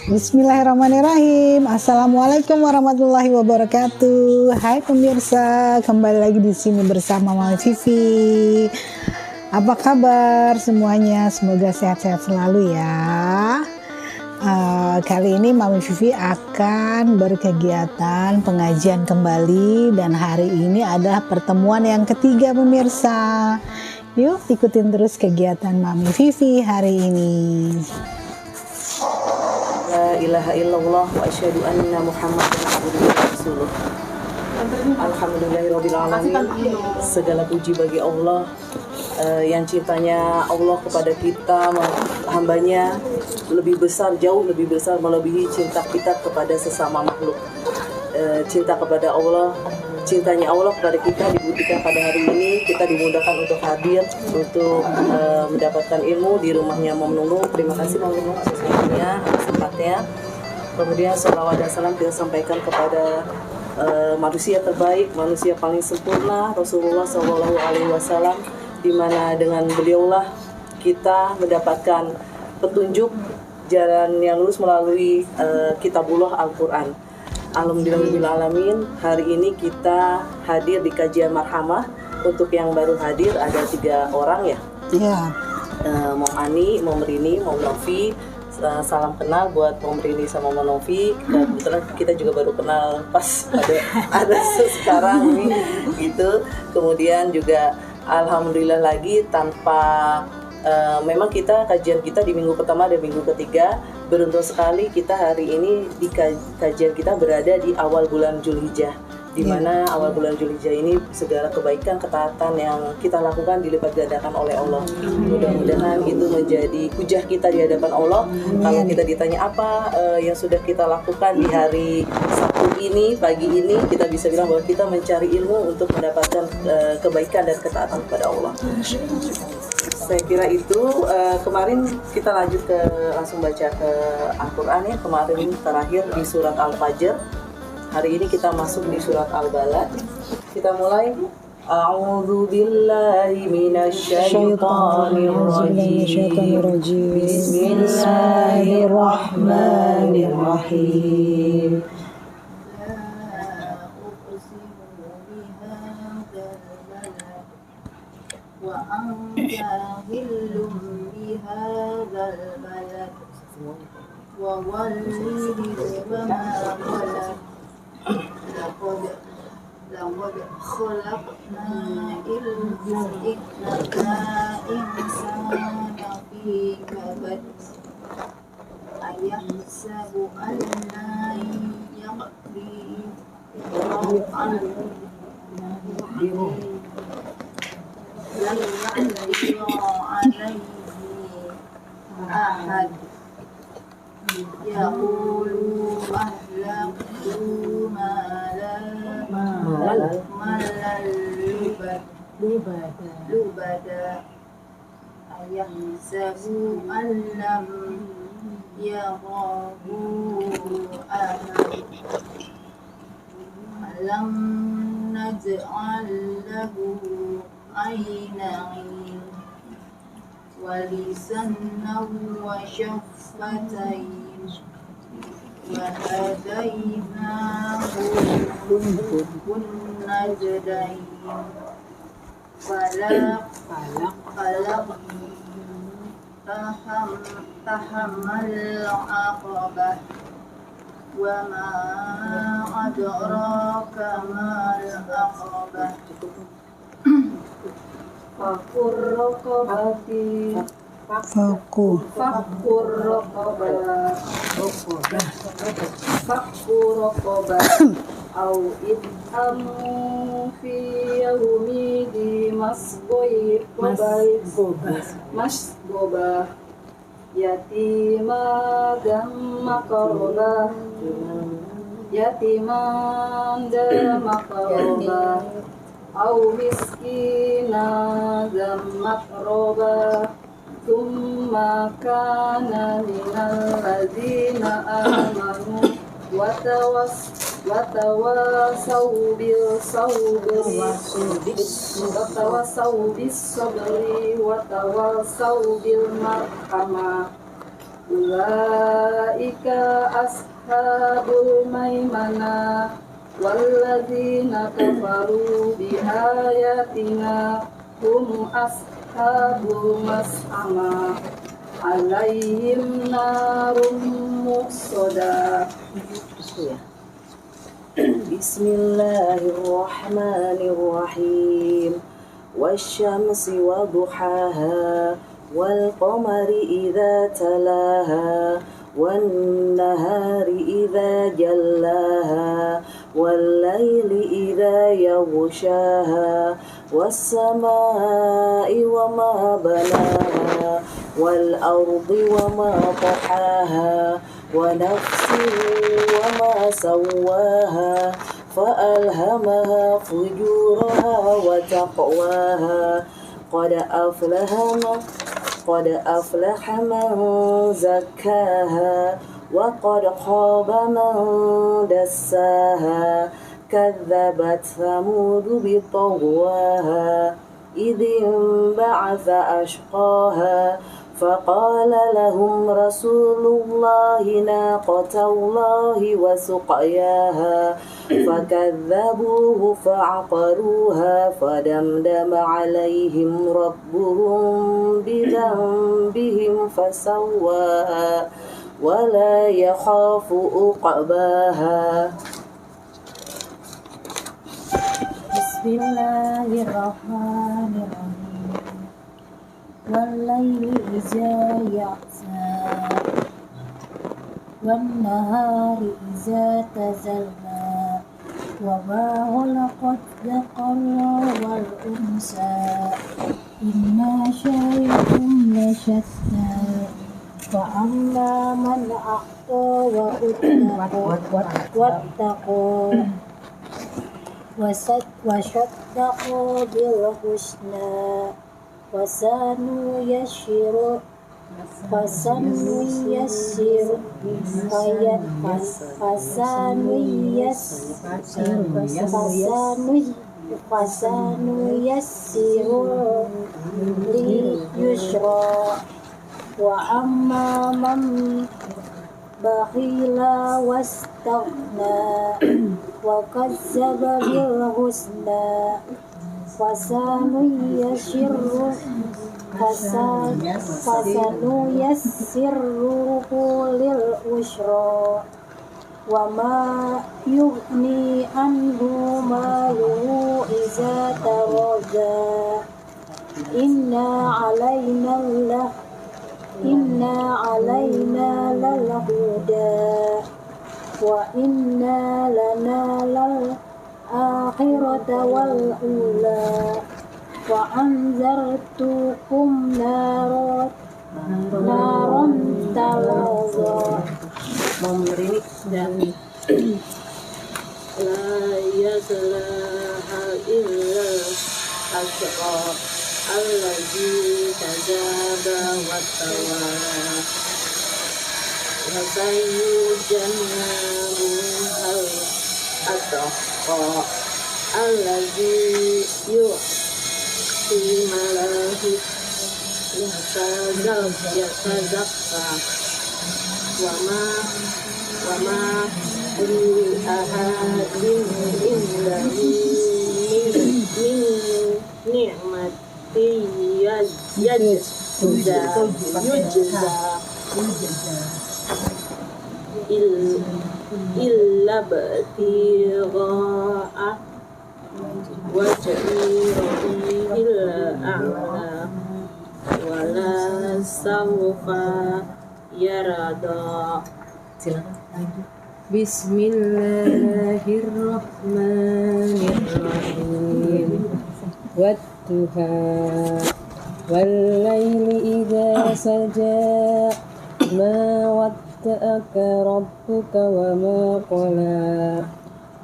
Bismillahirrahmanirrahim. Assalamualaikum warahmatullahi wabarakatuh. Hai pemirsa, kembali lagi di sini bersama Mami Vivi. Apa kabar semuanya? Semoga sehat-sehat selalu ya. Kali ini Mami Vivi akan berkegiatan pengajian kembali dan hari ini adalah pertemuan yang ketiga pemirsa. Yuk ikutin terus kegiatan Mami Vivi hari ini. La ilaha illallah wa asyhadu anna Muhammadan abduhu wa rasuluh. Alhamdulillahirabbil alamin. Segala puji bagi Allah yang cintanya Allah kepada kita, hambanya lebih besar, jauh lebih besar melebihi cinta kita kepada sesama makhluk. Cinta kepada Allah, cintanya Allah kepada kita dibuktikan pada hari ini. Kita dimudahkan untuk hadir, untuk mendapatkan ilmu di rumahnya Mom Nunung. Terima kasih Mom Nunung atas waktunya, atas tempatnya. Kemudian sholawat dan salam kita sampaikan kepada manusia terbaik, manusia paling sempurna, Rasulullah SAW, di mana dengan beliaulah kita mendapatkan petunjuk jalan yang lurus melalui kitabullah Al-Quran. Alhamdulillahirrahmanirrahim. Hari ini kita hadir di kajian marhamah. Untuk yang baru hadir ada 3 orang ya. Iya. Mom Ani, Mom Rini, Mom Novi. Salam kenal buat Mom Rini sama Mom Novi. Kebetulan kita juga baru kenal pas ada sekarang nih gitu. Kemudian juga alhamdulillah lagi tanpa memang kajian kita di minggu pertama dan minggu ketiga. Beruntung sekali kita hari ini di kajian kita berada di awal bulan Zulhijjah, di mana awal bulan Zulhijjah ini segala kebaikan, ketaatan yang kita lakukan dilipat gandakan oleh Allah. Mudah-mudahan itu menjadi hujah kita di hadapan Allah. Kalau kita ditanya apa yang sudah kita lakukan di hari Sabtu ini, pagi ini, kita bisa bilang bahwa kita mencari ilmu untuk mendapatkan kebaikan dan ketaatan kepada Allah. Saya kira itu. Kemarin kita lanjut langsung baca ke Al-Quran ya. Kemarin terakhir di surat Al-Fajr. Hari ini kita masuk di surat Al-Balad. Kita mulai. A'udzu billahi minasyaitonir rajim. Bismillahirrahmanirrahim. Wa anta hillum bihadzal balad wa walidin wa ma walad laqad khalaqna insana fi kabad ayahsabu an la yaqdir lam yaqdir alayhi ahad yaqulu ahlaktu malan lubada ayahsabu an lam yaghabu ahad alam naj'al lahu aynain wa lisanan wa shaffatain wa hadainahu najdain falaq tahammal aqabah wa ma adraka mal aqabah Fakur raqabah au idhamu fi yawmi di masgobah yatima dan makarobah au miskina dan makrobah thumma kana minal ladzina amanu watawasau bil sabri watawasau bil marhamah. ulaika ashabul maimanah walladzina kafaru biayatina hum ashabul mas'amah alaihim narum muqsadah. Bismillahirrahmanirrahim. Wasyamsi wa duhaha wal qamari idza talaha wan nahari idza jallaha wal laili idza yaghshaha was samai wa ma banaha wal ardi wa ma tahaha wa nafsin wa ma sawaha فألهمها فجورها وتقواها قد أفلح من زكاها وقد خاب من دساها كذبت ثمود بطغواها إذ انبعث أشقاها فقال لهم رسول الله ناقة الله وسقياها فكذبوه فعقروها فدمدم عليهم ربهم بذنبهم فسواها ولا يخاف عقباها. Bismillahirrahmanirrahim. Wal-laili idza ya'sa wan-nahari idza tazalla wa ma khalaqad dzakara wal unsa inna syai'akum lasyatta fa amma man a'ta wa wattaqa wasaddaqa bil husna fasanuyassiru lil yusra wa amma man bakhila wastaghna wa kazzaba bil husna fasanuyassiruhu lil usra wa ma yughni anhu maluhu iza taradda inna alaina lal huda wa inna lana lal akhirata wal ula wa anzartukum naran talazza Memberi dan la yaslaha illa asqa allazi kadzaba wa tawalla wa sayyujannahu atqa allazi yu'ti malahi yatazakka wa ma li ahadin illa min ni'mati yujza illa batigha'a wajhi rabbihil a'la wala sawfa yarada. Bismillahirrahmanirrahim. Wadduha wal-laili idza saja ma wadda'aka rabbuka wa ma qala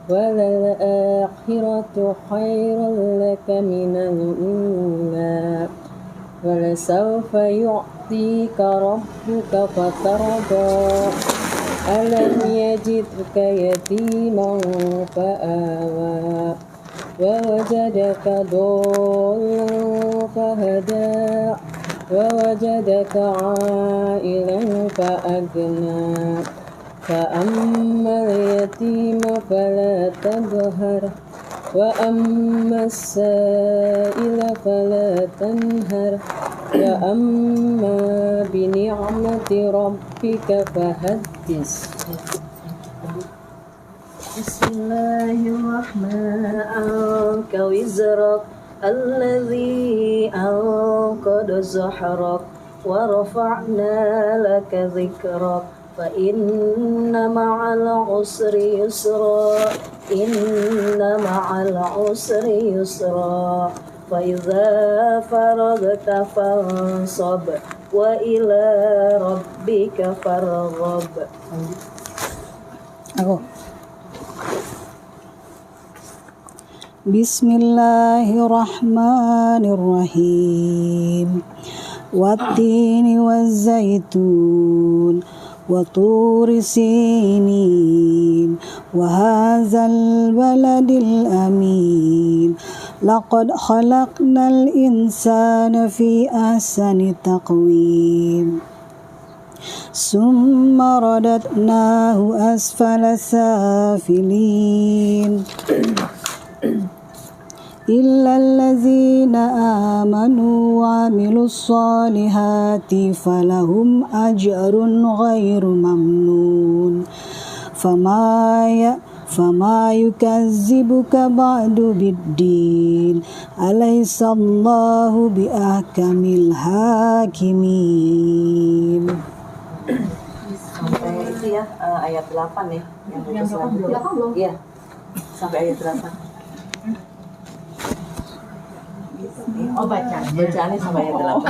walal akhiratu khairul laka minal ula wala sawfa yu'tika rabbuka fatarda alam yajidka yatiman fa'awa wa wajadaka dhallan fahada ووجدك عائلا فأغنى فأما اليتيم فلا تقهر وأما السائل فلا تنهر وأما بنعمة ربك فحدث. Bismillahirrahmanirrahim. Ka wizrak alladzi anqadha zahrak wa rafa'na laka dzikrak fa inna ma'al usri yusra inna ma'al usri yusra fa idza faragta fansab wa ila rabbika farghab. Aku. Bismillahirrahmanirrahim. Wattini wazzaitun wa turi sinin wa hadzal baladil amin. Laqad khalaqnal insana fi ahsani taqwim. Summa radadnahu asfala safilin. إلا الذين آمنوا وعملوا الصالحات فلهم أجر غير ممنون فما يكذبك بعد بالدين أليس الله بأحكم الحاكمين. Sampai itu ya ayat 8 ya yang selanjutnya. Iya. Sampai ayat 8. Oh bacaannya sampai ayat 8.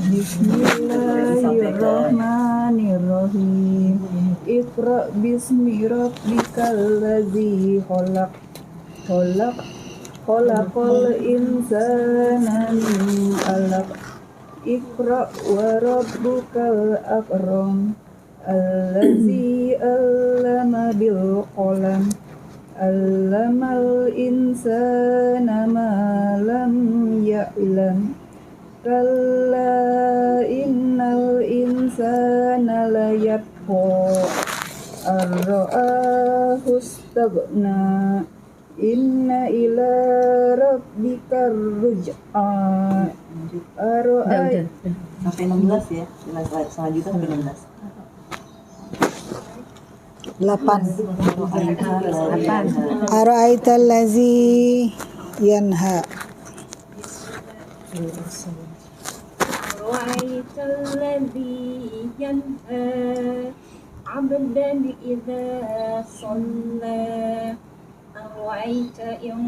Bismillahirrahmanirrahim. Iqra bismi rabbikal ladzi khalaqal insana min 'alaq. Iqra wa rabbukal akram alladzi 'allama bil qalam Allamal insana ma lam ya'lam. Kalla innal insana layatgha ar-ra'ahu istaghna. Inna ila rabbika ruj'a. Sampai 16 ya. Selanjutnya sampai 16. 8. Ara'aital ladzi yanha. Ara'aital ladzi yanha 'abdan idza shalla. Ara'aita in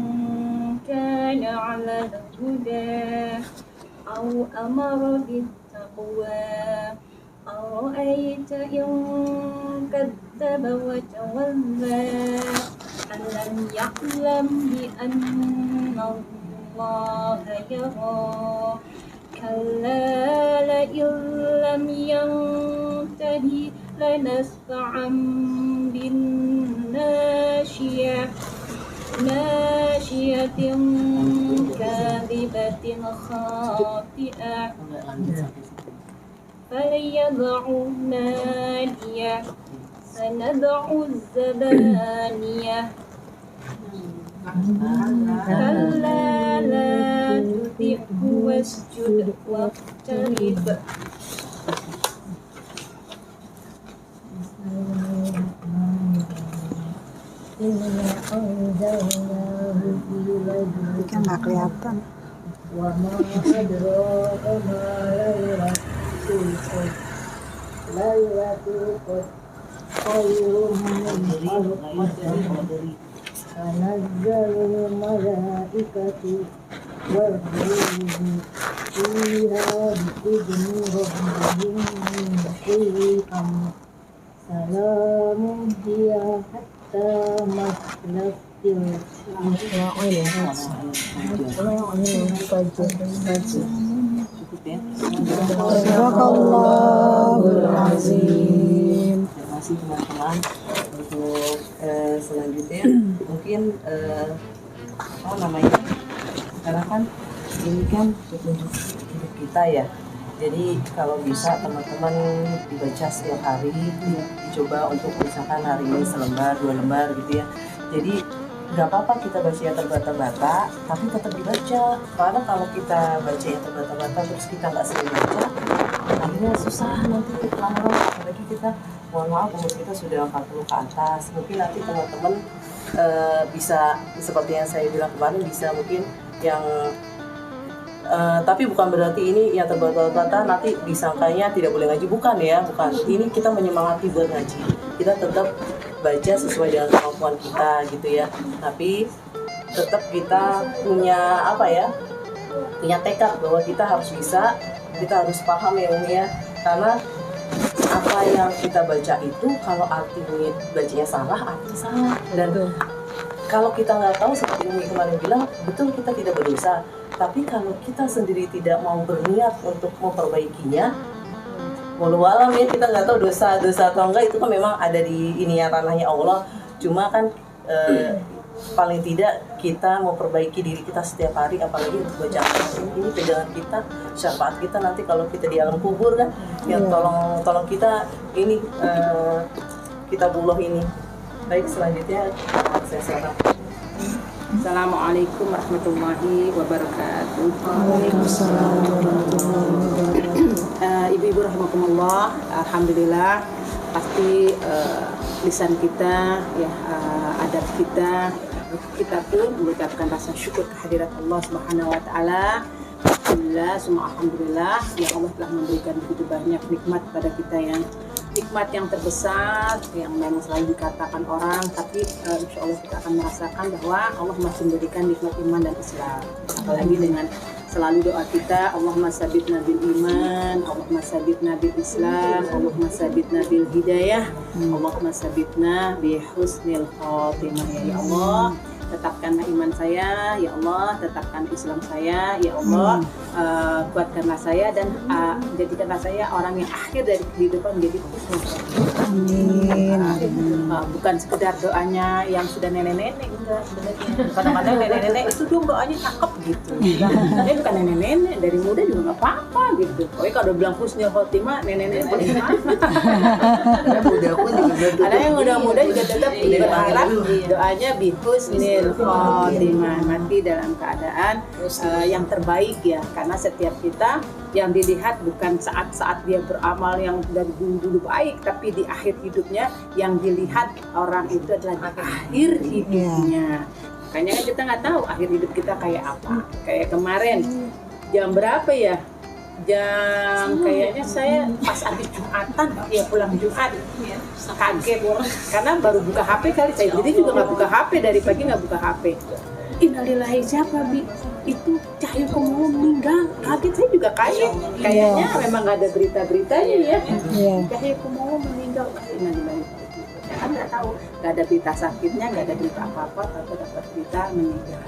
kana 'ala al-huda aw amara bit-taqwa. أرأيت إن كذب وتولى ألم يعلم بأن الله يرى كلا لئن لم ينته لنسفعا بالناشية ناشية كاذبة خاطئة فليدع ناديه سندع الزبانية كلا لا تطعه واسجد واقترب. Kan nggak kelihatan. Lailatul Qadr tanazzalul malaikatu war ruhu fiha bi'izni rabbihim min kulli amr. Salamun hiya hatta matla'il Barakallahu azim. Terima kasih teman-teman untuk selanjutnya mungkin apa namanya karena kan ini kan petunjuk hidup kita ya. Jadi kalau bisa teman-teman dibaca setiap hari, dicoba untuk misalkan hari ini selembar, 2 lembar gitu ya. Jadi nggak apa-apa kita baca yang terbata-bata, tapi tetap dibaca. Karena kalau kita baca yang terbata-bata terus kita nggak sering baca, akhirnya susah nanti lama-lama. Apalagi kita, mohon maaf, umur kita sudah 40 ke atas. Mungkin nanti teman-teman bisa seperti yang saya bilang kemarin, bisa mungkin yang tapi bukan berarti ini yang terbata-bata nanti disangkanya tidak boleh ngaji, bukan ya, bukan. Ini kita menyemangati buat ngaji. Kita tetap baca sesuai dengan kemampuan kita gitu ya. Tapi tetap kita punya punya tekad bahwa kita harus bisa, kita harus paham ya Umi ya. Karena apa yang kita baca itu kalau artinya bacanya salah, artinya salah. Dan kalau kita nggak tahu, seperti Umi kemarin bilang, betul kita tidak berdosa. Tapi kalau kita sendiri tidak mau berniat untuk memperbaikinya, walau alam ya, kita nggak tahu dosa atau enggak, itu kan memang ada di ini ya, ranahnya Allah. Cuma kan paling tidak kita mau perbaiki diri kita setiap hari, apalagi untuk baca ini pegangan kita, syafaat kita nanti kalau kita di alam kubur kan, yang tolong kita ini kita buloh ini. Baik, selanjutnya saya serahkan. Assalamualaikum warahmatullahi wabarakatuh. Waalaikumsalam warahmatullahi wabarakatuh. Ibu-ibu rahimakumullah, alhamdulillah pasti lisan kita ya, adab kita pun mengucapkan rasa syukur kehadirat Allah Subhanahu wa taala. Alhamdulillah, semua alhamdulillah yang Allah telah memberikan begitu banyak nikmat pada kita, yang nikmat yang terbesar yang memang selalu dikatakan orang, tapi insya Allah kita akan merasakan bahwa Allah masih memberikan nikmat iman dan Islam. Apalagi dengan selalu doa kita, Allahumma sabitna bil iman, Allahumma sabitna bil Islam, Allahumma sabitna bil hidayah, Allahumma sabitna bi husnil khotimah. Ya Allah, tetapkanlah iman saya, ya Allah, tetapkan Islam saya, ya Allah, kuatkanlah saya dan jadikanlah saya orang yang akhir dari kehidupan menjadi husnul khotimah. Amin. Bukan sekedar doanya yang sudah nenek-nenek, enggak sebenarnya. Kadang-kadang nenek-nenek itu doanya cakep gitu. Tapi bukan nenek-nenek, dari muda juga nggak apa-apa gitu. Pokoknya kalau udah bilang husnul khotimah, nenek-nenek paling ada yang muda juga tetap berharap doanya bi husnul khotimah, mati dalam keadaan yang terbaik ya. Karena setiap kita yang dilihat bukan saat-saat dia beramal yang dari dulu baik, tapi di akhir hidupnya yang dilihat orang itu adalah di akhir hidupnya. Makanya kan kita nggak tahu akhir hidup kita kayak apa. Kayak kemarin jam berapa ya? Kayaknya saya pas habis Jumatan ya, pulang Jumat kaget karena baru buka HP kali, saya jadi juga nggak buka HP, dari pagi nggak buka HP. Innalillahi, siapa Bi? Itu Cahyo Kumolo meninggal. Kaget, saya juga kaget. Kayaknya memang nggak ada berita-beritanya ya. Cahyo Kumolo meninggal. Innalillahi. Saya kan nggak tahu, nggak ada berita sakitnya, nggak ada berita apa-apa, tapi dapat berita meninggal.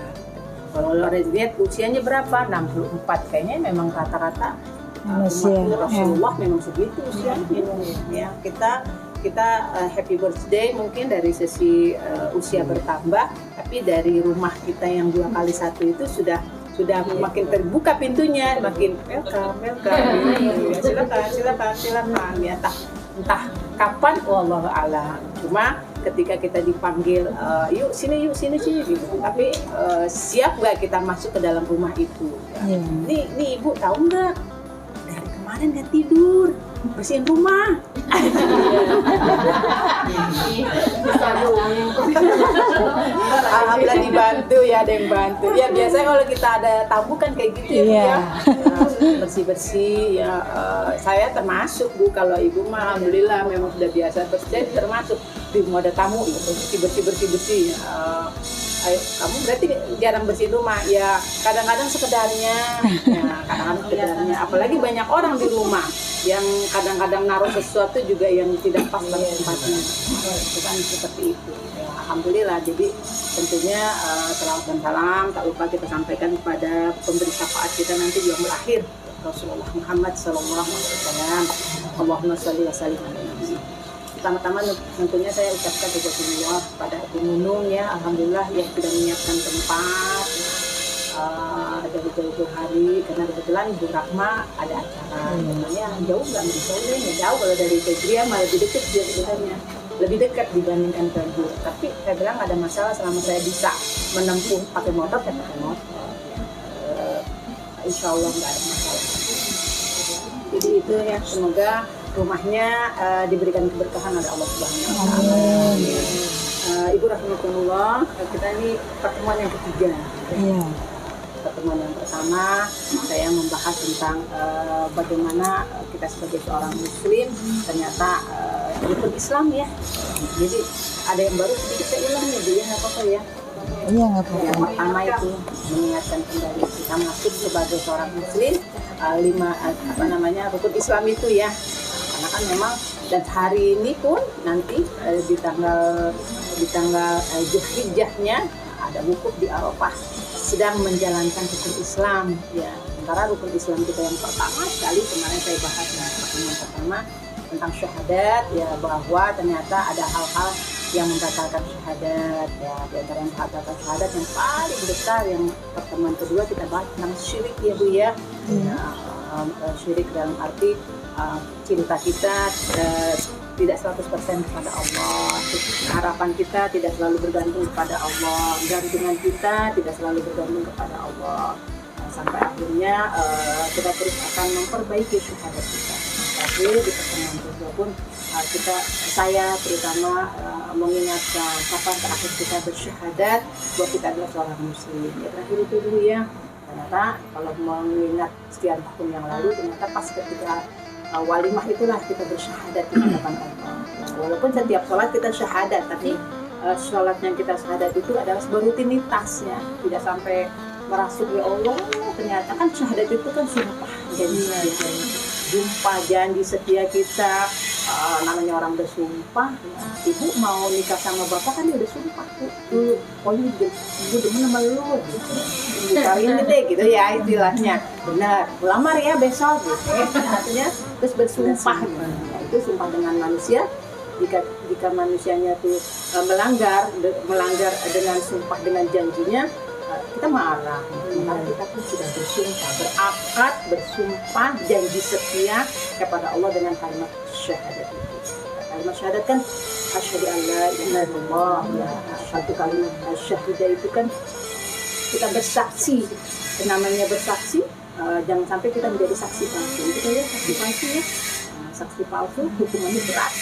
Kalau lihat usianya berapa? 64. Kayaknya memang rata-rata Rasulullah memang segitu usianya. Ya, kita happy birthday mungkin dari sisi usia bertambah, tapi dari rumah kita yang 2x1 itu sudah makin terbuka pintunya, makin welcome silakan ya, entah kapan wallahu a'lam. Cuma ketika kita dipanggil yuk sini gitu, tapi siap nggak kita masuk ke dalam rumah itu ya. Nih ibu tahu nggak, dari kemarin nggak tidur bersihin rumah. Alhamdulillah dibantu ya, ada yang bantu ya. Biasanya kalau kita ada tamu kan kayak gitu ya, bersih ya. Saya termasuk Bu, kalau ibu mah alhamdulillah memang sudah biasa bersih, termasuk di rumah ada tamu bersih. Ayo, kamu berarti jarang bersihin rumah ya, kadang-kadang sekedarnya apalagi banyak orang di rumah yang kadang-kadang naruh sesuatu juga yang tidak pas pada tempatnya, bukan seperti itu ya. Alhamdulillah, jadi tentunya salawat dan salam tak lupa kita sampaikan kepada pemberi syafaat kita nanti di yaumul akhir, Rasulullah Muhammad SAW. Allahumma sholli wa sallim ala nabi. Pertama-tama tentunya saya ucapkan jazakumullah pada Ibu Nunung ya, alhamdulillah yang sudah menyiapkan tempat dari jauh-jauh hari, karena kebetulan Ibu Rahma ada acara. Namanya jauh nggak misalnya nggak jauh, kalau dari Jogja malah lebih dekat dia sebenarnya, lebih dekat dibandingkan ke Ibu. Tapi saya bilang ada masalah selama saya bisa menempuh pakai motor, saya pakai motor. Insya Allah nggak ada masalah. Jadi itu ya, semoga rumahnya diberikan keberkahan oleh Allah Subhanahu wa Ta'ala. Ibu rahmatullah, kita ini pertemuan yang ketiga. Iya. Pertemuan yang pertama saya membahas tentang bagaimana kita sebagai seorang muslim ternyata rukun Islam ya. Jadi ada yang baru sedikit saya ulang ya Bu ya, nggak apa-apa ya. Iya, nggak apa-apa. Yang pertama itu mengingatkan kembali kita masuk sebagai seorang muslim, 5 rukun Islam itu ya. Karena kan memang dan hari ini pun nanti di tanggal Zulhijjahnya ada wukuf di Arafah sedang menjalankan rukun Islam ya. Sementara rukun Islam kita yang pertama sekali kemarin saya bahas pertemuan pertama tentang syahadat ya, bahwa ternyata ada hal-hal yang membatalkan syahadat ya. Di antara yang membatalkan syahadat yang paling besar yang pertemuan kedua kita bahas tentang syirik ya Bu ya. Syirik dalam arti cinta kita tidak 100% kepada Allah, harapan kita tidak selalu bergantung kepada Allah, gantungan kita tidak selalu bergantung kepada Allah, sampai akhirnya kita terus akan memperbaiki syahadat kita. Tapi di pertemuan kedua pun saya terutama mengingatkan kapan terakhir kita bersyahadat bahwa kita adalah seorang muslim. Ya terakhir itu dulu ya. Ternyata kalau mengingat sekian tahun yang lalu, ternyata pas ketika walimah itulah kita bersyahadat di hadapan Allah. Walaupun setiap sholat kita syahadat, tapi sholat yang kita syahadat itu adalah sebuah rutinitas ya, tidak sampai merasuk ya Allah. Ternyata kan syahadat itu kan sumpah janji setia kita. Namanya orang bersumpah, ibu mau nikah sama bapak kan dia udah sumpah tuh, ibu demen sama lu ibu kawin deh gitu ya istilahnya, benar melamar ya besok gitu artinya terus bersumpah gitu. Nah, itu sumpah dengan manusia. Jika manusianya tuh melanggar dengan sumpah dengan janjinya, kita marah. Karena kita pun sudah bersumpah, berakad, bersumpah, janji setia kepada Allah dengan kalimat syahadat itu. Kalimat syahadat kan asyhadu an la ilaha illallah ya. Satu kalimat syahadat itu kan kita bersaksi. Namanya bersaksi, jangan sampai kita menjadi saksi palsu. Kita lihat saksi palsu ya. Saksi palsu hukumannya berat.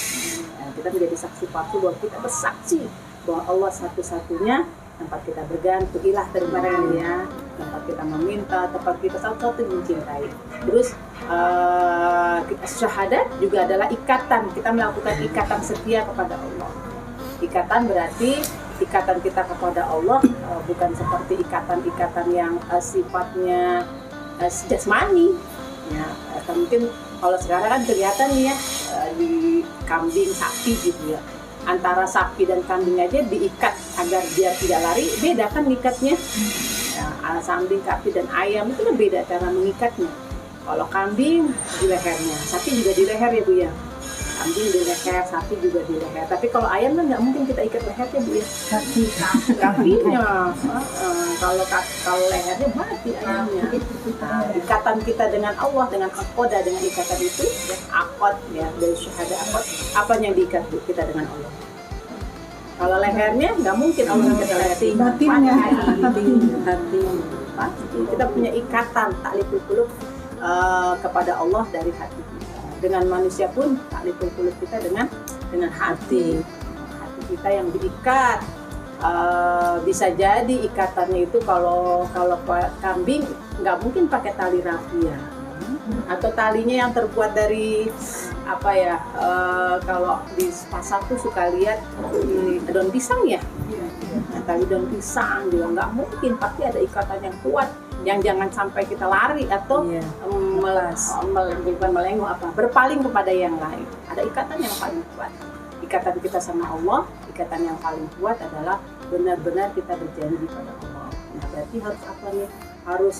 Kita menjadi saksi palsu bahwa kita bersaksi bahwa Allah satu-satunya tempat kita bergantung, ilah daripada ya, tempat kita meminta, tempat kita satu-satu mencintai. Terus kita syahadat juga adalah ikatan, kita melakukan ikatan setia kepada Allah. Ikatan berarti ikatan kita kepada Allah bukan seperti ikatan-ikatan yang sifatnya jasmani ya. Mungkin kalau sekarang kan kelihatan nih ya di kambing, sapi gitu ya. Antara sapi dan kambing aja diikat agar dia tidak lari, beda kan ngikatnya. Ya, sapi, sapi dan ayam itu kan beda cara mengikatnya. Kalau kambing di lehernya, sapi juga di leher ya Bu ya. Kambing di leher, sapi juga di leher. Tapi kalau ayam kan nggak mungkin kita ikat lehernya Bu ya. Kakinya. Kalau lehernya mati ayamnya. Nah, ikatan kita dengan Allah, dengan akoda, dengan ikatan itu, akod ya, dari syahadat akod, apa yang diikat kita dengan Allah? Kalau lehernya nggak mungkin Allah kita leher, batinnya, hati. Pasti kita punya ikatan ta'liful qulub kepada Allah dari hati kita. Dengan manusia pun ta'liful qulub kita dengan hati kita yang diikat. Bisa jadi ikatannya itu kalau kambing nggak mungkin pakai tali rafia atau talinya yang terbuat dari apa ya, kalau di pasar tuh suka lihat daun pisang ya, nah, tali daun pisang juga nggak mungkin, pasti ada ikatan yang kuat yang jangan sampai kita lari atau bukan melengok berpaling kepada yang lain. Ada ikatan yang paling kuat. Ikatan kita sama Allah, ikatan yang paling kuat adalah benar-benar kita berjanji pada Allah. Nah, berarti harus apa nih? Harus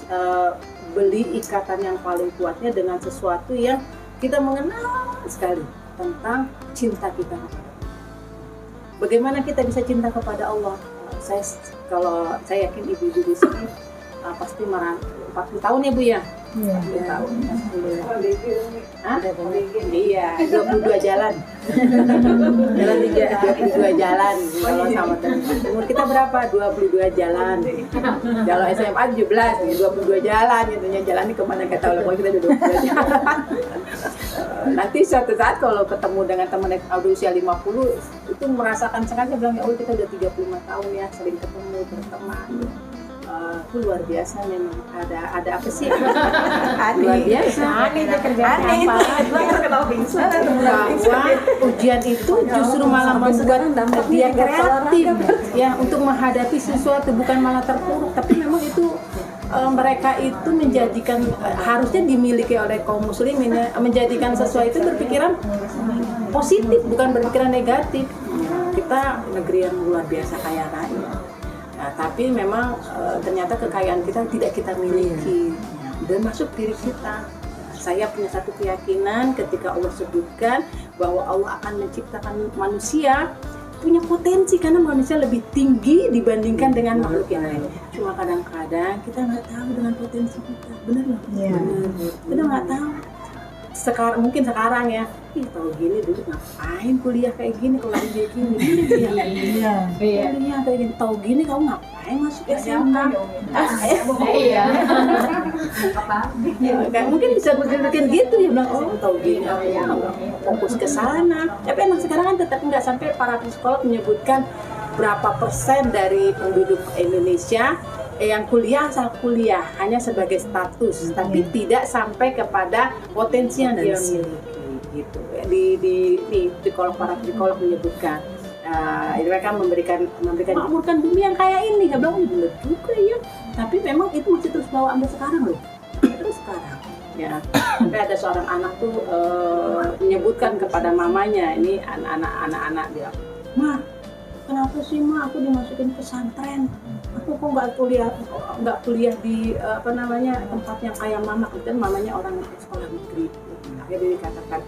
beli ikatan yang paling kuatnya dengan sesuatu yang kita mengenal sekali tentang cinta kita kepada Allah. Bagaimana kita bisa cinta kepada Allah? Saya yakin ibu-ibu di sini pasti 40 tahun ya Bu ya. Iya. 40 tahun. Hah? Iya, 22 jalan. Jalan 22 jalan. Kalau sama umur kita berapa? 22 jalan. Kalau SMA 17, 22 jalan gitu. Jalan ini kemana kita tahu, pokoknya kita udah 22 jalan. Nanti suatu saat kalau ketemu dengan teman yang udah usia 50 itu merasakan sekali, bilang ya Allah kita udah 35 tahun ya sering ketemu berteman. Itu luar biasa memang, ada apa sih? Luar biasa. Aneh bahwa ujian itu justru malah membuat dia kreatif ya untuk menghadapi sesuatu, bukan malah terpuruk, tapi memang itu mereka itu menjadikan harusnya dimiliki oleh kaum muslimin ya, menjadikan sesuatu itu berpikiran positif bukan berpikiran negatif. Kita negeri yang luar biasa kaya raya. Nah, tapi memang ternyata kekayaan kita tidak kita miliki dan masuk diri kita. Saya punya satu keyakinan ketika Allah sebutkan bahwa Allah akan menciptakan manusia punya potensi karena manusia lebih tinggi dibandingkan dengan makhluk yang lain. Cuma kadang-kadang kita nggak tahu dengan potensi kita, benar nggak? Iya. Benar. Kita nggak tahu. Mungkin sekarang ya, tahu gini dulu ngapain kuliah kayak gini kalau dia gini. Iya. Kuliah kayak gini, tahu gini kamu ngapain masuk SMK? Iya. Kayak mungkin bisa berpikir gitu ya, bilang oh tahu gini aku fokus ke sana. Tapi emang sekarang kan tetap nggak, sampai para psikolog menyebutkan berapa persen dari penduduk Indonesia yang kuliah asal kuliah hanya sebagai status, tapi tidak sampai kepada potensi yang dia miliki gitu. Di para psikolog menyebutkan mereka memberikan makmurkan bumi yang kayak ini. Dia bilang benar juga ya, tapi memang itu masih terus bawa sampai sekarang loh, terus sekarang ya. Sampai ada seorang anak tuh menyebutkan kepada mamanya, ini anak-anak dia, "Ma, kenapa sih Ma aku dimasukin pesantren? Aku kok nggak kuliah di tempat yang kayak mama." Kan mamanya orang sekolah negeri. Akhirnya dikatakan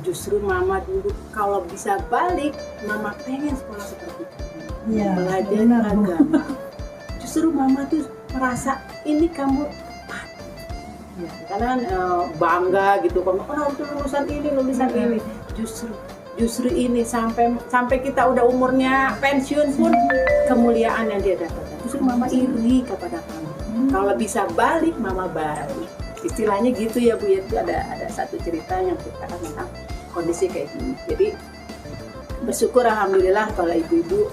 justru mama dulu kalau bisa balik, mama pengen sekolah seperti kamu, belajar agama. Justru mama tuh merasa ini kamu ya, karena kan bangga gitu, kamu harus lulusan ini. Justru ini sampai kita udah umurnya pensiun pun kemuliaan yang dia dapatkan. Justru mama iri kepada kamu. Kalau bisa balik, mama balik. Istilahnya gitu ya Bu ya. Itu ada satu cerita yang ceritakan tentang kondisi kayak gini. Jadi bersyukur alhamdulillah kalau ibu-ibu,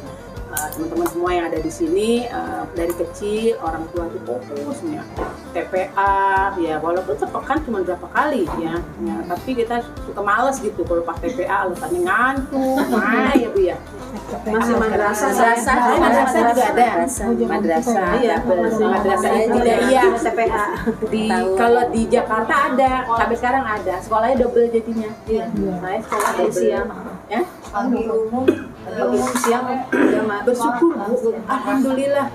teman-teman semua yang ada di sini dari kecil orang tua itu fokusnya TPA ya, walaupun sepekan cuma berapa kali ya, tapi kita suka males gitu kalau pas TPA alasannya ngantuk. Ya Bu ya, masih madrasah juga ada, madrasah ibtidaiyah TPA kalau di Jakarta ada, sampai sekarang ada, sekolahnya double jadinya. Saya sekolah dari siang ya, pagi umum siang. Bersyukur Bu, alhamdulillah.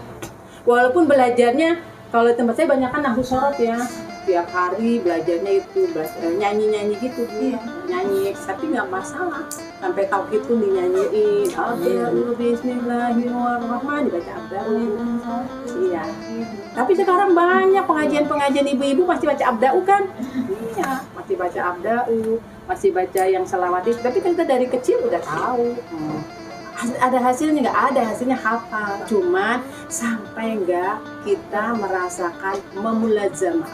Walaupun belajarnya kalau tempat saya banyak kan nahwu sorot ya, tiap hari belajarnya itu nyanyi gitu Bu, nyanyi, tapi nggak masalah. Sampai tauhid pun dinyanyiin, Bismillahirrahmanirrahim, dibaca abda'u. Iya. Tapi sekarang banyak pengajian ibu-ibu masih baca abda'u kan? Iya, masih baca abda'u, masih baca yang selawat itu. Tapi kan kita dari kecil udah tahu. Ada hasilnya nggak? Ada hasilnya hafal, cuman sampai nggak kita merasakan memulazamah,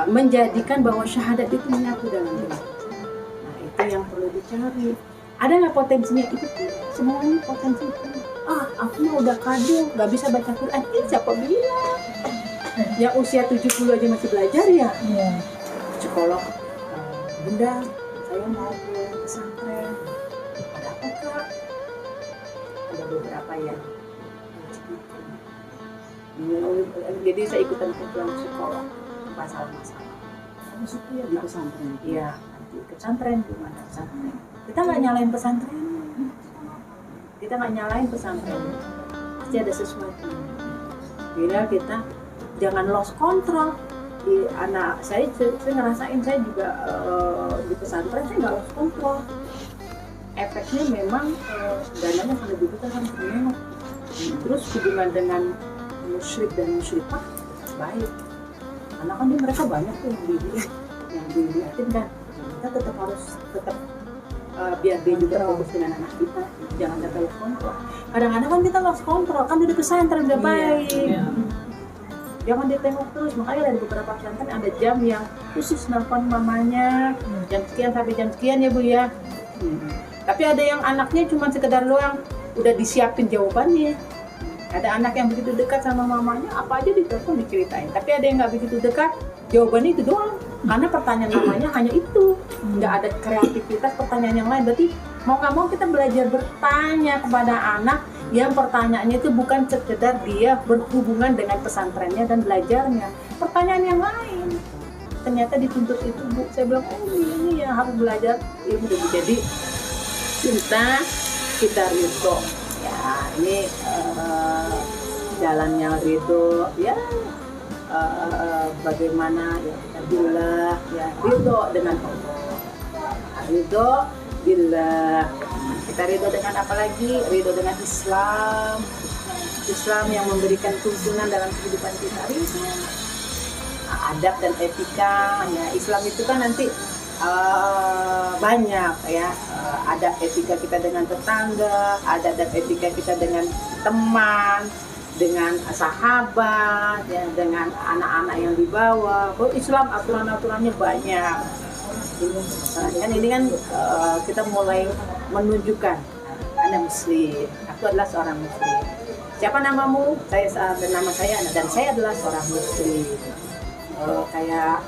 menjadikan bahwa syahadat itu menyatu dalam diri. Nah itu yang perlu dicari. Ada nggak potensinya? Itu semuanya potensi itu. Aku mah udah kadung, nggak bisa baca Quran. Ini siapa bilang? Yang usia 70 aja masih belajar ya? Psikolog, Bunda, saya mau ke pesantren. Ada beberapa yang jadi saya ikutan kumpulan psikolog masalah-masalah di pesantren. Iya, di pesantren di mana pesantren. Kita nggak nyalain pesantren. Pasti ada sesuatu. Bila kita jangan lost control. Di anak saya ngerasain, saya juga di pesantren saya nggak lost control. Efeknya memang dananya sangat besar kan, terus hubungan dengan musyrik dan musyrikah baik, karena kan mereka banyak tuh yang diyakinkan. Kita tetap harus biar dia juga fokus dengan anak kita, jangan kita lost kontrol. Kadang-kadang kan kita lost kontrol, kan udah pesantren udah baik. Jangan ditengok terus, makanya dari beberapa pesantren ada jam yang khusus nelfon mamanya, jam sekian sampai jam sekian ya Bu ya. Tapi ada yang anaknya cuma sekedar doang, udah disiapin jawabannya. Ada anak yang begitu dekat sama mamanya, apa aja ditelepon diceritain. Tapi ada yang nggak begitu dekat, jawabannya itu doang. Karena pertanyaan mamanya hanya itu, nggak ada kreativitas pertanyaan yang lain. Berarti mau nggak mau kita belajar bertanya kepada anak yang pertanyaannya itu bukan sekedar dia berhubungan dengan pesantrennya dan belajarnya. Pertanyaan yang lain. Ternyata dituntut itu Bu. Saya bilang, ini yang harus belajar ilmu. Jadi kita ridho. Ya ini jalannya ridho. Ya bagaimana ya billah ya ridho dengan Allah. Ridho billah. Kita ridho dengan apa lagi? Ridho dengan Islam. Islam yang memberikan tuntunan dalam kehidupan kita. Ridho. Adab dan etika. Ya Islam itu kan nanti banyak ya. Adab etika kita dengan tetangga, adab dan etika kita dengan teman, dengan sahabat, ya, dengan anak-anak yang di bawah. Islam aturan-aturannya banyak. Kan ini kan kita mulai menunjukkan Anda Muslim, aku adalah seorang Muslim. Siapa namamu? Nama saya dan saya adalah seorang Muslim. Kayak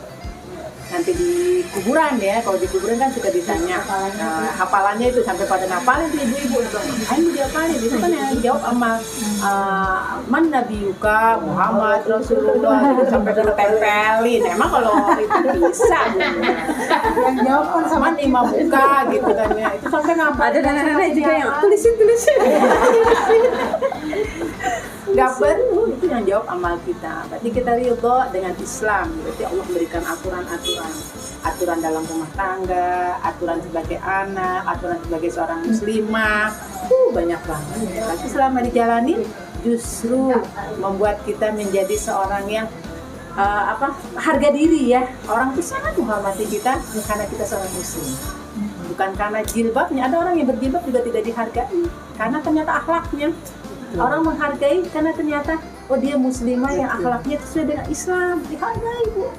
nanti di kuburan ya, kalau di kuburan kan suka ditanya hafalannya itu sampai pada ngapalin tuh ibu-ibu ayo diapalin, itu kan yang jawab sama man nabiyuka Muhammad Rasulullah itu sampai ditempelin. Emang kalau itu bisa yang jawab kan sama imam buka gitu kan ya, itu sampai ngapalin. Ada nenek-nenek juga yang tulisin nggak perlu, itu yang jawab amal kita. Berarti kita ridho dengan Islam. Berarti Allah memberikan aturan dalam rumah tangga, aturan sebagai anak, aturan sebagai seorang muslimah, banyak banget. Tapi selama dijalani justru membuat kita menjadi seorang yang harga diri ya. Orang itu sangat menghormati kita karena kita seorang muslim. Bukan karena jilbabnya. Ada orang yang berjilbab juga tidak dihargai karena ternyata akhlaknya. Orang menghargai karena ternyata dia muslimah yang akhlaknya sesuai dengan Islam, dihargai Bu.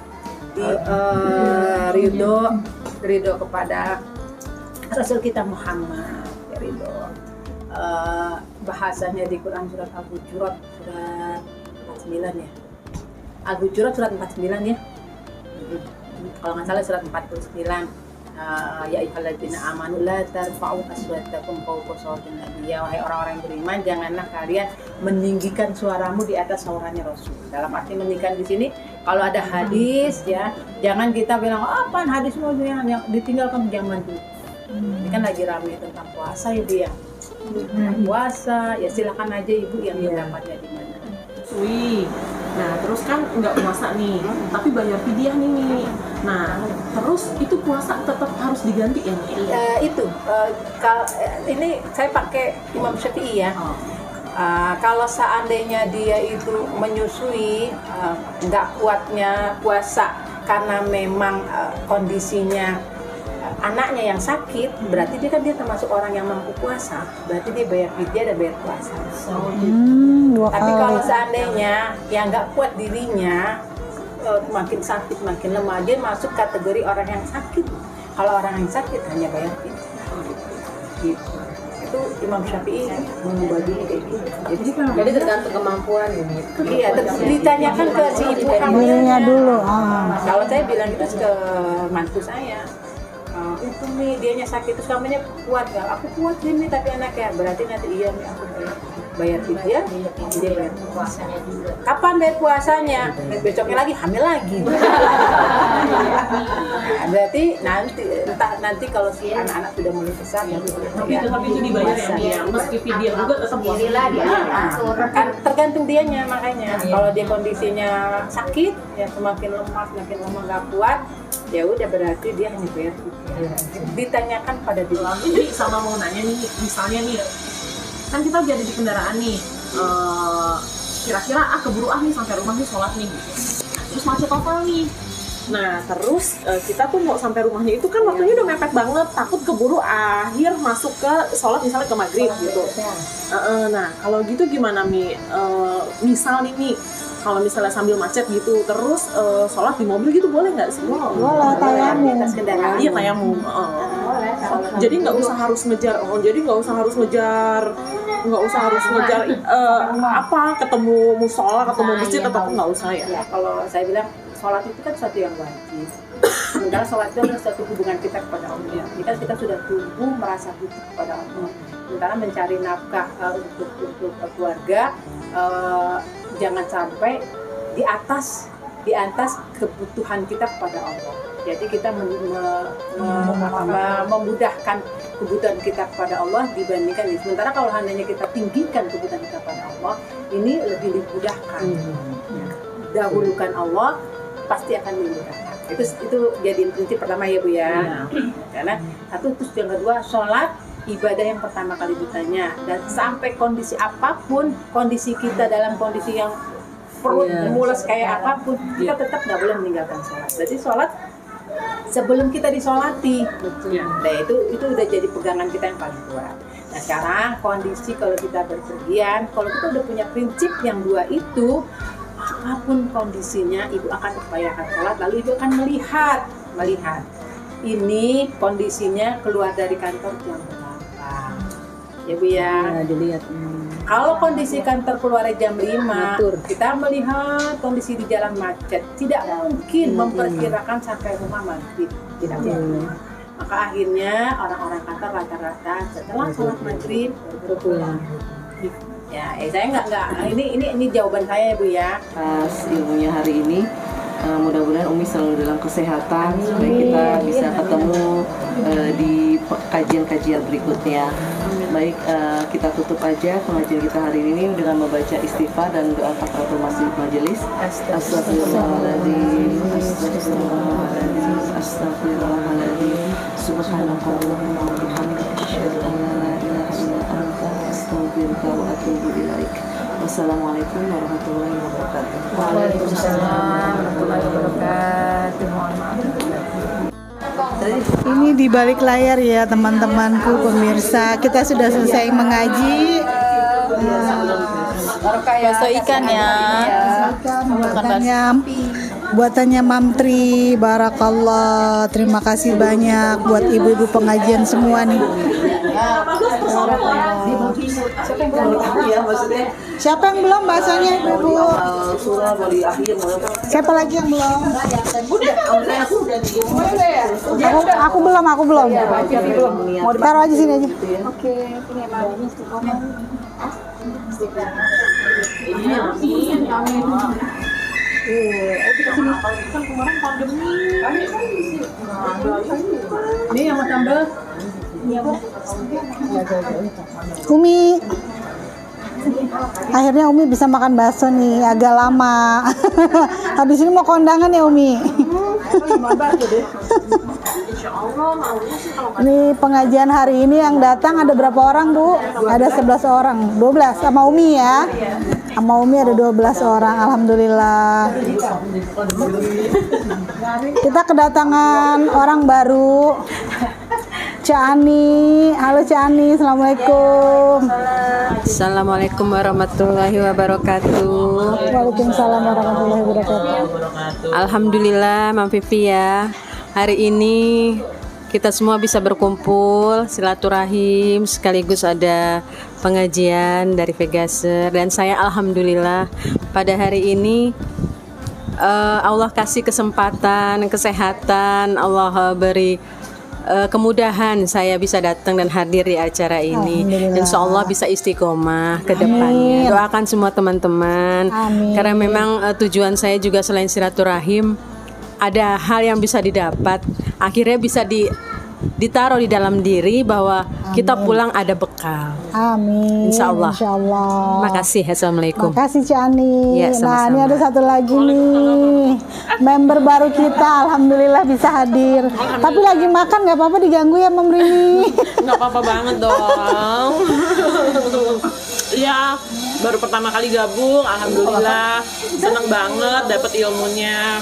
Ridho kepada Rasul kita Muhammad, ya ridho. Bahasanya di Quran surat Al-Hujurat surat 49 ya. Al-Hujurat surat 49 ya. Kalau nggak salah surat 49. Ya ayyuhalladzina amanu la tarfa'u aswatakum fawqa sawtin nabiy. Wahai orang-orang yang beriman, janganlah kalian meninggikan suaramu di atas suaranya Rasul. Dalam arti meninggikan di sini, kalau ada hadis ya, jangan kita bilang apaan hadis mau yang ditinggalkan, jangan dulu. Ini kan lagi ramai tentang puasa ya Bu ya. Puasa ya silakan aja Ibu yang pendapatnya di mana. Nah terus kan nggak puasa nih, tapi bayar fidyah nih. Nah terus itu puasa tetap harus diganti ya? Ini saya pakai Imam Syafi'i ya. Kalau seandainya dia itu menyusui nggak kuatnya puasa karena memang kondisinya anaknya yang sakit, berarti dia termasuk orang yang mampu puasa, berarti dia bayar fidyah dan bayar puasa. Tapi kalau seandainya yang nggak kuat dirinya, makin sakit makin lemah, dia masuk kategori orang yang sakit. Kalau orang yang sakit hanya bayar fidyah. Gitu. Itu Imam Syafi'i membaginya kayak gitu. Jadi tergantung kemampuan ini. Iya, ditanyakan ke si ibu hamilnya dulu. Kalau saya bilang itu ke mantu saya. Itu nih dianya sakit terus kamunya kuat gak? Aku kuat nih tapi anaknya berarti nanti iya nih aku bayar fidyah, dia bayar puasanya juga. Kapan bayar puasanya? Besoknya lagi hamil lagi. Berarti nanti kalau si anak-anak sudah mulai besar tapi itu dibayar ya, meski fidyah juga tetap puasa. Kan tergantung dianya makanya. Kalau dia kondisinya sakit ya semakin lemah nggak kuat, ya udah berarti dia hanya bayar fidyah. Ditanyakan pada diri. Jadi sama mau nanya nih, misalnya nih kan kita jadi di kendaraan nih, kira-kira keburu nih sampai rumah nih sholat nih gitu. Terus macet total nih. Nah terus kita tuh mau sampai rumahnya itu kan waktunya udah mepet banget, takut keburu akhir masuk ke sholat misalnya ke maghrib gitu. Nah kalau gitu gimana Mi? Misal nih Mi, kalau misalnya sambil macet gitu terus sholat di mobil gitu boleh nggak sih? Boleh, tayamum. Iya tayamum. Jadi nggak usah harus ngejar, ketemu musola, ketemu masjid atau nggak usah ya? Ya, kalau saya bilang sholat itu kan suatu yang wajib. Sementara sholat itu adalah suatu hubungan kita kepada Allah. Kita sudah tumbuh merasa butuh kepada Allah. Sementara mencari nafkah untuk keluarga, jangan sampai di atas kebutuhan kita kepada Allah. Jadi kita memudahkan kebutuhan kita kepada Allah dibandingkan ini. Sementara kalau seandainya kita tinggikan kebutuhan kita kepada Allah, ini lebih dimudahkan. Dahulukan Allah, pasti akan dimudahkan. Itu jadi prinsip pertama ya Bu ya. Karena satu, terus yang kedua, sholat ibadah yang pertama kali ditanya, dan sampai kondisi apapun, kondisi kita dalam kondisi yang perut mules kayak apapun, kita tetap nggak boleh meninggalkan sholat. Jadi sholat sebelum kita disolati, nah itu udah jadi pegangan kita yang paling kuat. Nah sekarang kondisi kalau kita berpergian, kalau kita udah punya prinsip yang dua itu, apapun kondisinya ibu akan upayakan sholat, lalu ibu akan melihat ini kondisinya keluar dari kantor jam berapa ya Bu ya, dilihat. Kalau kondisi kantor keluar jam 5, kita melihat kondisi di jalan macet, tidak mungkin memperkirakan sampai rumah maghrib, tidak mungkin. Maka akhirnya orang-orang kantor rata-rata setelah sholat maghrib baru pulang. Ya, saya nggak. Ini jawaban saya ya Bu ya. Atas ilmunya hari ini, mudah-mudahan Umi selalu dalam kesehatan supaya kita bisa ketemu di kajian-kajian berikutnya. Baik, kita tutup aja pengajian kita hari ini dengan membaca istighfar dan doa kafaratul majelis. Astagfirullahaladzim, astagfirullahaladzim, astagfirullahaladzim. Subhanallahumma wa bihamdika, asyhadu an la ilaha illa anta, astaghfiruka wa atubu ilaik. Wassalamualaikum warahmatullahi wabarakatuh. Waalaikumsalam warahmatullahi wabarakatuh. Ini di balik layar ya teman-temanku pemirsa, kita sudah selesai mengaji. Bakso ikan ya. Buatannya Mamtri, barakallah. Terima kasih banyak buat ibu-ibu pengajian semua nih. Siapa yang belum bahasanya ibu? Siapa lagi yang belum? Aku belum. Taruh aja sini aja. Oke, ini Ini yang mau tambah. Umi, akhirnya Umi bisa makan bakso nih, agak lama. Habis ini mau kondangan ya Umi. Ini pengajian hari ini yang datang ada berapa orang Bu? Ada 11 orang, 12 sama Umi ya. Sama Umi ada 12 orang, alhamdulillah. Kita kedatangan orang baru. Cani, halo Cani, assalamualaikum. Assalamualaikum warahmatullahi wabarakatuh. Waalaikumsalam warahmatullahi wabarakatuh. Alhamdulillah Mam Vivi ya, hari ini kita semua bisa berkumpul silaturahim sekaligus ada pengajian dari Vegaser, dan saya alhamdulillah pada hari ini Allah kasih kesempatan, kesehatan, Allah beri kemudahan saya bisa datang dan hadir di acara ini. Insya Allah bisa istiqomah ke depannya. Doakan semua teman-teman. Karena memang tujuan saya juga selain silaturahim, ada hal yang bisa didapat. Akhirnya bisa ditaruh di dalam diri bahwa kita pulang ada bekal. Amin. Insya Allah. Makasih. Assalamualaikum. Makasih Cani. Ya, sama-sama. Nah ini ada satu lagi nih member baru kita, alhamdulillah bisa hadir. Tapi lagi makan nggak apa-apa diganggu ya Mem Rini. Nggak apa-apa banget dong. Iya, baru pertama kali gabung, alhamdulillah seneng banget dapat ilmunya.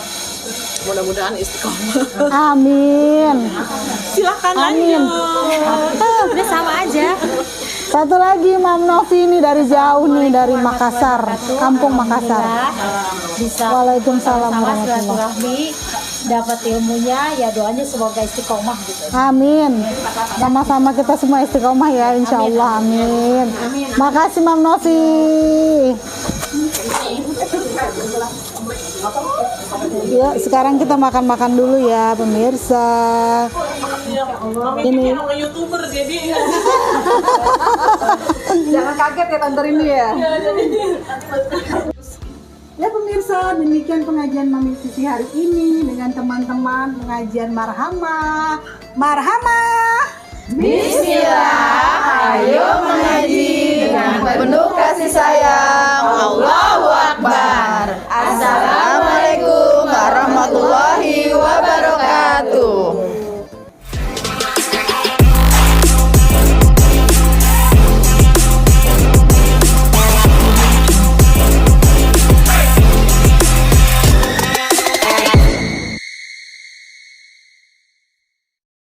Mudah-mudahan istiqomah. Amin. Silahkan Amin. lanjut. Udah sama aja. Satu lagi Mam Novi ini dari jauh nih, dari Makassar, kampung Makassar. Bisa Waalaikumsalam sama warahmatullahi. silaturahmi, dapat ilmunya, ya doanya semoga istiqomah gitu. Amin. Sama-sama kita semua istiqomah ya, insya Allah. Amin. Makasih Mam Novi. Yuk, sekarang kita makan-makan dulu ya pemirsa. Ini YouTuber jadi. Jangan kaget ya tante Rindu ya. Ya pemirsa, demikian pengajian Mami Vivi hari ini dengan teman-teman pengajian Marhamah. Marhamah. Bismillah, ayo mengaji dengan penuh